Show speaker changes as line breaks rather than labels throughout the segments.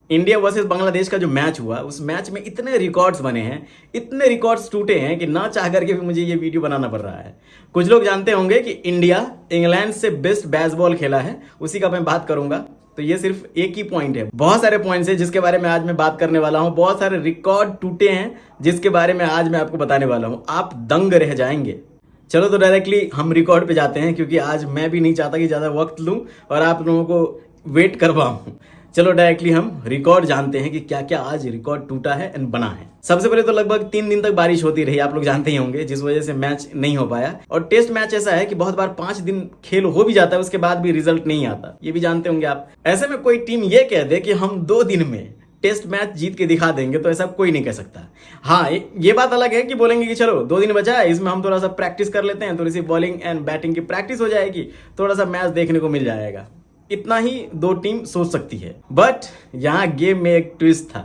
India versus Bangladesh का जो match हुआ, उस मैच में इतने रिकॉर्ड्स बने हैं, इतने रिकॉर्ड्स टूटे हैं कि ना चाह करके भी मुझे ये वीडियो बनाना पड़ रहा है। कुछ लोग जानते होंगे कि इंडिया इंग्लैंड से बेस्ट बेसबॉल खेला है, उसी का मैं बात करूंगा। तो ये सिर्फ एक ही पॉइंट है, बहुत सारे पॉइंट्स हैं जिसके बारे में आज मैं बात करने वाला हूं। बहुत सारे रिकॉर्ड टूटे हैं जिसके बारे में आज मैं आपको बताने वाला हूं, आप दंग रह जाएंगे। चलो तो डायरेक्टली हम रिकॉर्ड पे जाते हैं, क्योंकि आज मैं भी नहीं चाहता कि ज़्यादा वक्त लूं और आप लोगों को वेट करवाऊं। चलो डायरेक्टली हम रिकॉर्ड जानते हैं कि क्या क्या आज रिकॉर्ड टूटा है एंड बना है। सबसे पहले तो लगभग 3 दिन तक बारिश होती रही, आप लोग जानते ही होंगे, जिस वजह से मैच नहीं हो पाया। और टेस्ट मैच ऐसा है कि बहुत बार 5 दिन खेल हो भी जाता है, उसके बाद भी रिजल्ट नहीं आता, ये भी जानते होंगे आप। ऐसे में कोई टीम ये कह दे कि हम 2 दिन में टेस्ट मैच जीत के दिखा देंगे, तो ऐसा कोई नहीं कह सकता। हाँ, ये बात अलग है कि बोलेंगे कि चलो 2 दिन बचा है, इसमें हम थोड़ा सा प्रैक्टिस कर लेते हैं, थोड़ी सी बॉलिंग एंड बैटिंग की प्रैक्टिस हो जाएगी, थोड़ा सा मैच देखने को मिल जाएगा। इतना ही 2 टीम सोच सकती है। बट यहाँ गेम में एक ट्विस्ट था,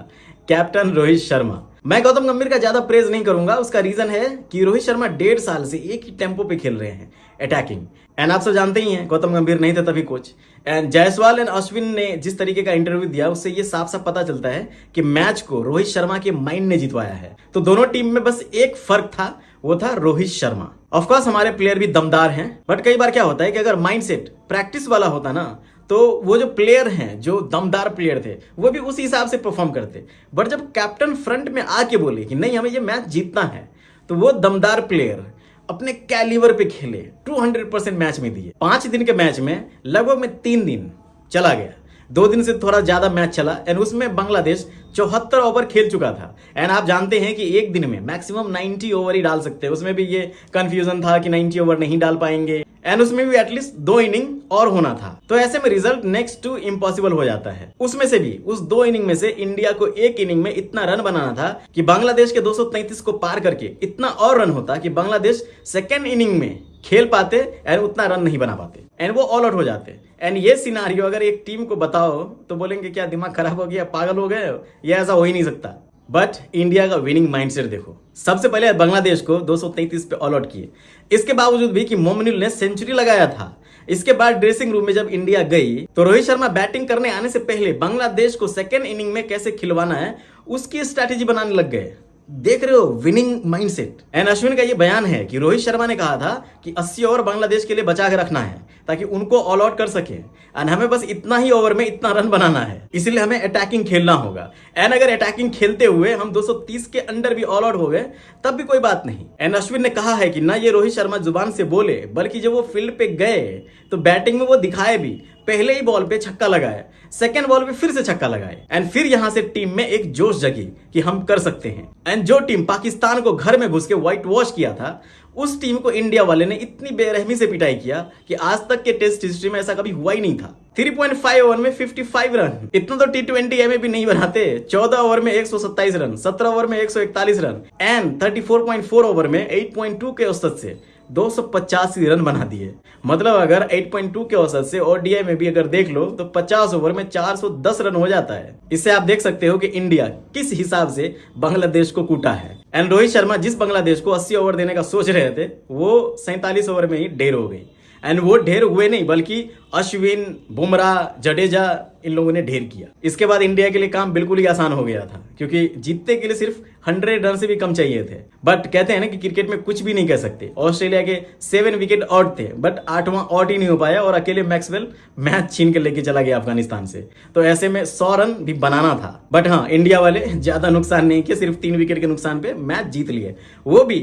कैप्टन रोहित शर्मा। मैं गौतम गंभीर का ज्यादा प्रेज नहीं करूंगा, उसका रीजन है कि रोहित शर्मा 1.5 साल से एक ही टेम्पो पे खेल रहे हैं, अटैकिंग। एंड आप सब जानते ही हैं, गौतम गंभीर नहीं थे तभी coach. And Jaiswal and Ashwin ने जिस तरीके का इंटरव्यू दिया, उससे ये साफ साफ पता चलता है कि मैच को रोहित शर्मा के माइंड ने जितवाया है। तो दोनों टीम में बस एक फर्क था, वो था रोहित शर्मा। ऑफकोर्स हमारे प्लेयर भी दमदार हैं, बट कई बार क्या होता है कि अगर माइंडसेट प्रैक्टिस वाला होता ना, तो वो जो प्लेयर हैं, जो दमदार प्लेयर थे, वो भी उस हिसाब से परफॉर्म करते। बट जब कैप्टन फ्रंट में आके बोले कि नहीं, हमें ये मैच जीतना है, तो वो दमदार प्लेयर अपने कैलिबर पे खेले, 200% मैच में दिए। 5 दिन के मैच में लगभग में 3 दिन चला गया, 2 दिन से थोड़ा ज्यादा मैच चला। एंड उसमें बांग्लादेश 74 ओवर खेल चुका था। एंड आप जानते हैं कि एक दिन में मैक्सिमम 90 ओवर ही डाल सकते हैं। उसमें भी ये कंफ्यूजन था कि 90 ओवर नहीं डाल पाएंगे, एंड उसमें भी एटलीस्ट 2 इनिंग और होना था। तो ऐसे में रिजल्ट नेक्स्ट टू इम्पॉसिबल हो जाता है। उसमें से भी, उस 2 इनिंग में से इंडिया को एक इनिंग में इतना रन बनाना था कि बांग्लादेश के 233 को पार करके इतना और रन होता कि बांग्लादेश सेकेंड इनिंग में खेल पाते एंड उतना रन नहीं बना पाते, एंड वो ऑल आउट हो जाते। एंड ये सिनारियो अगर एक टीम को बताओ तो बोलेंगे क्या दिमाग खराब हो गया, पागल हो गए, ये ऐसा हो ही नहीं सकता। बट इंडिया का विनिंग माइंडसेट देखो। सबसे पहले बांग्लादेश को 233 पे ऑल आउट किए, इसके बावजूद भी कि मोमिनुल ने सेंचुरी लगाया था। इसके बाद ड्रेसिंग रूम में जब इंडिया गई, तो रोहित शर्मा बैटिंग करने आने से पहले बांग्लादेश को सेकेंड इनिंग में कैसे खिलवाना है, उसकी स्ट्रैटेजी बनाने लग गए। देख रहे हो, विनिंग माइंडसेट। एंड अश्विन का ये बयान है कि रोहित शर्मा ने कहा था कि 80 ओवर बांग्लादेश के लिए बचा के रखना है ताकि उनको ऑल आउट कर सके, एंड हमें बस इतना ही ओवर में इतना रन बनाना है, इसलिए हमें अटैकिंग खेलना होगा। एंड अगर अटैकिंग खेलते हुए हम 230 के अंडर भी ऑल आउट हो गए तब भी कोई बात नहीं। एंड अश्विन ने कहा है कि ना ये रोहित शर्मा जुबान से बोले, बल्कि जब वो फील्ड पे गए तो बैटिंग में वो दिखाए भी। पहले ही बॉल पे छक्का लगाए, सेकेंड बॉल पे फिर से छक्का लगाए, एंड फिर यहां से टीम में एक जोश जगी कि हम कर सकते हैं। एंड जो टीम पाकिस्तान को घर में घुस के व्हाइट वॉश किया था, उस टीम को इंडिया वाले ने इतनी बेरहमी से पिटाई किया कि आज तक के टेस्ट हिस्ट्री में ऐसा कभी हुआ ही नहीं था। 3.5 ओवर में 55 रन, इतना तो T20 में भी नहीं बनाते। 14 ओवर में 127 रन, 17 ओवर में 141 रन, एंड 34.4 ओवर में 8.2 के औसत से 285 रन बना दिए। मतलब अगर 8.2 के औसत से ओडीआई में भी अगर देख लो तो 50 ओवर में 410 रन हो जाता है। इससे आप देख सकते हो कि इंडिया किस हिसाब से बांग्लादेश को कूटा है। एंड रोहित शर्मा जिस बांग्लादेश को 80 ओवर देने का सोच रहे थे, वो 47 ओवर में ही ढेर हो गई। एंड वो ढेर हुए नहीं, बल्कि अश्विन, बुमराह, जडेजा, इन लोगों ने ढेर किया। इसके बाद इंडिया के लिए काम बिल्कुल ही आसान हो गया था, क्योंकि जीतने के लिए सिर्फ 100 रन से भी कम चाहिए थे। बट कहते हैं ना कि क्रिकेट में कुछ भी नहीं कह सकते। ऑस्ट्रेलिया के 7 विकेट आउट थे, बट 8वां आउट ही नहीं हो पाया, और अकेले मैक्सवेल मैच छीन के लेके चला गया अफगानिस्तान से। तो ऐसे में 100 रन भी बनाना था। बट हाँ, इंडिया वाले ज्यादा नुकसान नहीं किए, सिर्फ 3 विकेट के नुकसान पे मैच जीत लिए, वो भी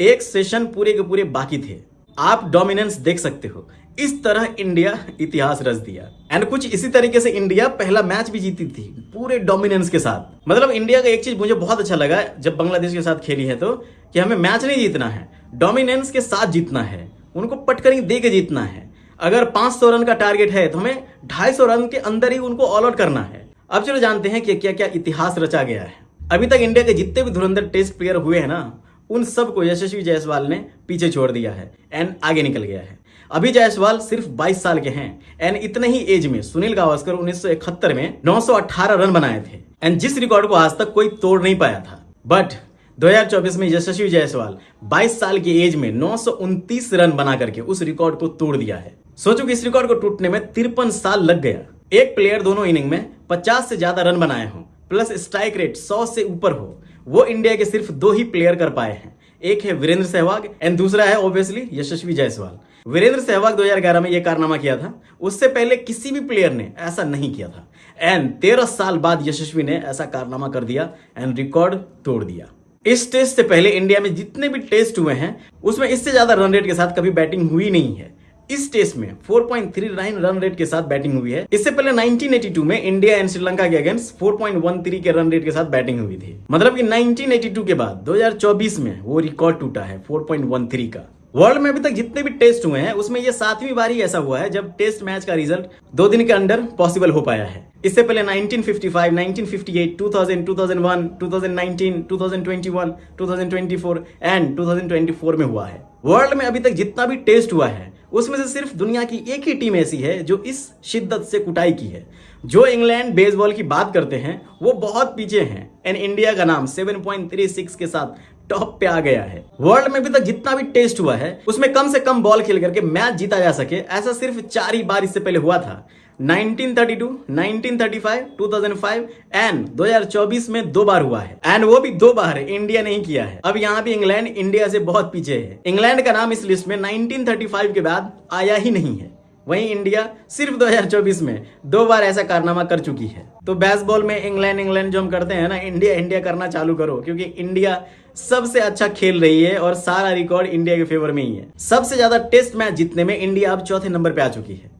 एक सेशन पूरे के पूरे बाकी थे। आप डोमिनेंस देख सकते हो। इस तरह इंडिया इतिहास रच दिया। एंड कुछ इसी तरीके से इंडिया पहला मैच भी जीती थी, पूरे डोमिनेंस के साथ। मतलब इंडिया का एक चीज मुझे बहुत अच्छा लगा जब बांग्लादेश के साथ खेली है, तो कि हमें मैच नहीं जीतना है, डोमिनेंस के साथ जीतना है, उनको पटकनी दे के जीतना है। अगर 500 रन का टारगेट है तो हमें 250 रन के अंदर ही उनको ऑल आउट करना है। अब चलो जानते हैं कि क्या क्या इतिहास रचा गया है। अभी तक इंडिया के जितने भी धुरंधर टेस्ट प्लेयर हुए हैं ना, उन सबको यशस्वी जायसवाल ने पीछे छोड़ दिया है एंड आगे निकल गया है। अभी जायसवाल सिर्फ 22 साल के हैं, एंड इतने ही एज में सुनील गावस्कर 1971 में 918 रन बनाए थे, एंड जिस रिकॉर्ड को आज तक कोई तोड़ नहीं पाया था। बट 2024 में यशस्वी जायसवाल 22 साल की एज में 929 रन बना करके उस रिकॉर्ड को तोड़ दिया है। सोचो कि इस रिकॉर्ड को टूटने में 53 साल लग गया। एक प्लेयर दोनों इनिंग में 50 से ज्यादा रन बनाए हों प्लस स्ट्राइक रेट 100 से ऊपर हो, वो इंडिया के सिर्फ 2 ही प्लेयर कर पाए हैं। एक है वीरेंद्र सहवाग एंड दूसरा है ऑब्वियसली यशस्वी जायसवाल। वीरेंद्र सहवाग 2011 में यह कारनामा किया था, उससे पहले किसी भी प्लेयर ने ऐसा नहीं किया था। एंड 13 साल बाद यशस्वी ने ऐसा कारनामा कर दिया एंड रिकॉर्ड तोड़ दिया। इस टेस्ट से पहले इंडिया में जितने भी टेस्ट हुए हैं उसमें इससे ज्यादा रन रेट के साथ कभी बैटिंग हुई नहीं है। इस टेस्ट में 4.39 रन रेट के साथ बैटिंग हुई है। इससे पहले 1982 में इंडिया एंड श्रीलंका के अगेंस्ट 4.13 के रन रेट के साथ बैटिंग हुई थी। मतलब कि 1982 के बाद 2024 में वो रिकॉर्ड टूटा है 4.13 का। वर्ल्ड में अभी तक जितने भी टेस्ट हुए हैं उसमें ये 7वीं बार ही ऐसा हुआ है जब टेस्ट मैच का रिजल्ट 2 दिन के अंदर पॉसिबल हो पाया है। इससे पहले 1955, 1958, 2000, 2001, 2019, 2021, 2024 एंड 2024 में हुआ है। वर्ल्ड में अभी तक जितना भी टेस्ट हुआ है उसमें से सिर्फ दुनिया की एक ही टीम ऐसी है जो इस शिद्दत से कुटाई की है। जो इंग्लैंड बेसबॉल की बात करते हैं वो बहुत पीछे हैं एंड इंडिया का नाम 7.36 के साथ टॉप पे आ गया है। वर्ल्ड में अभी तक जितना भी टेस्ट हुआ है उसमें कम से कम बॉल खेल करके मैच जीता जा सके ऐसा सिर्फ 4 ही बार इससे पहले हुआ था। 1932, 1935, 2005 एंड 2024 में 2 बार हुआ है एंड वो भी 2 बार इंडिया नहीं किया है। अब यहाँ भी इंग्लैंड इंडिया से बहुत पीछे है। इंग्लैंड का नाम इस लिस्ट में 1935 के बाद आया ही नहीं है। वहीं इंडिया सिर्फ 2024 में 2 बार ऐसा कारनामा कर चुकी है। तो बेसबॉल में इंग्लैंड जो हम करते हैं ना, इंडिया करना चालू करो, क्योंकि इंडिया सबसे अच्छा खेल रही है और सारा रिकॉर्ड इंडिया के फेवर में ही है। सबसे ज्यादा टेस्ट मैच जीतने में इंडिया अब 4थे नंबर पे आ चुकी है।